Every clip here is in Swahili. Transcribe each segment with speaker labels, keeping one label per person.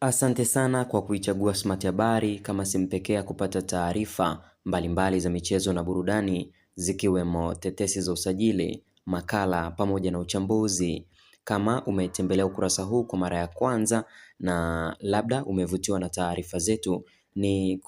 Speaker 1: Asante sana kwa kuichagua Smart Habari kama sehemu pekee ya kupata taarifa mbalimbali za michezo na burudani, zikiwemo tetesi za usajili, makala pamoja na uchambuzi. Kama umetembelea ukurasa huu kwa mara ya kwanza na labda umevutiwa na taarifa zetu, ni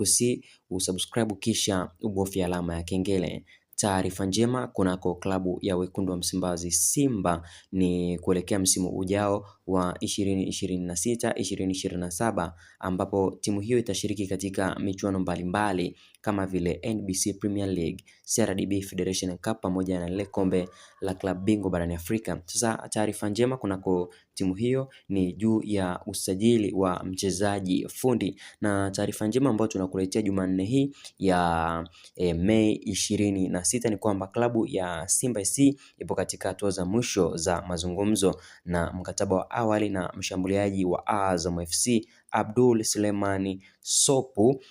Speaker 1: usubscribe kisha ubofya alama ya kengele. Taarifa njema kunako klabu ya wekundu wa Msimbazi Simba ni kuelekea msimu ujao wa 2026-2027 ambapo timu hiyo itashiriki katika michuano mbalimbali kama vile NBC Premier League, CRDB Federation Cup pamoja na lile kombe la klabu bingwa barani Afrika. Sasa taarifa njema kunako timu hiyo ni juu ya usajili wa mchezaji fundi, na taarifa njema ambayo tunakuletea Jumanne hii ya Mei 26 ni kwamba klabu ya Simba SC ipo katika hatua za mwisho za mazungumzo na mkataba wa awali na mshambuliaji wa Azam FC Abdul Sulemani Sopu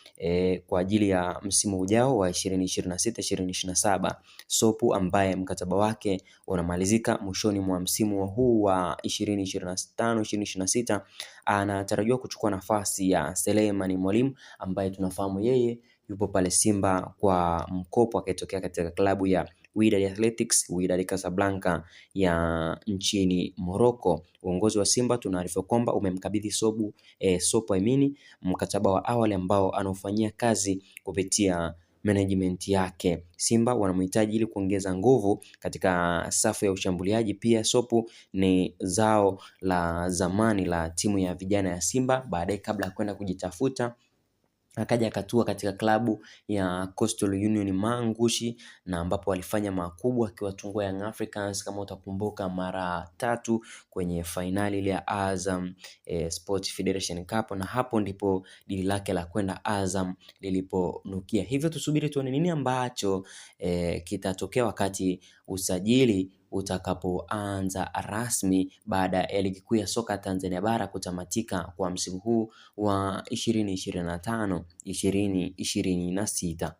Speaker 1: kwa ajili ya msimu ujao wa 2026-2027. Sopu ambaye mkataba wake unamalizika mwishoni mwa msimu huu wa 2025-2026 anatarajiwa kuchukua nafasi ya Selemani Mwalimu ambaye tunafahamu yeye yupo pale Simba kwa mkopo akitokea katika klabu ya Wydad Athletics, Wydad Casablanca ya nchini Morocco. Uongozi wa Simba tunaarifa kwamba umemkabidhi Sopu mkataba wa awali ambao anaufanyia kazi kupitia management yake. Simba wanamhitaji ili kuongeza nguvu katika safu ya ushambuliaji. Pia Sopu ni zao la zamani la timu ya vijana ya Simba, baadaye kabla ya kwenda kujitafuta akaja akatua katika klabu ya Coastal Union Mangushi, na ambapo alifanya makubwa akiwatungua Young Africans kama utakumbuka mara 3 kwenye fainali ile ya Azam Sports Federation Cup, na hapo ndipo dili lake la kwenda Azam liliponukia. Hivyo tusubiri tuone nini ambacho kitatokea wakati usajili utakapoanza rasmi baada ya ligi kuu ya soka Tanzania bara kutamatika kwa msimu huu wa 2025-2026.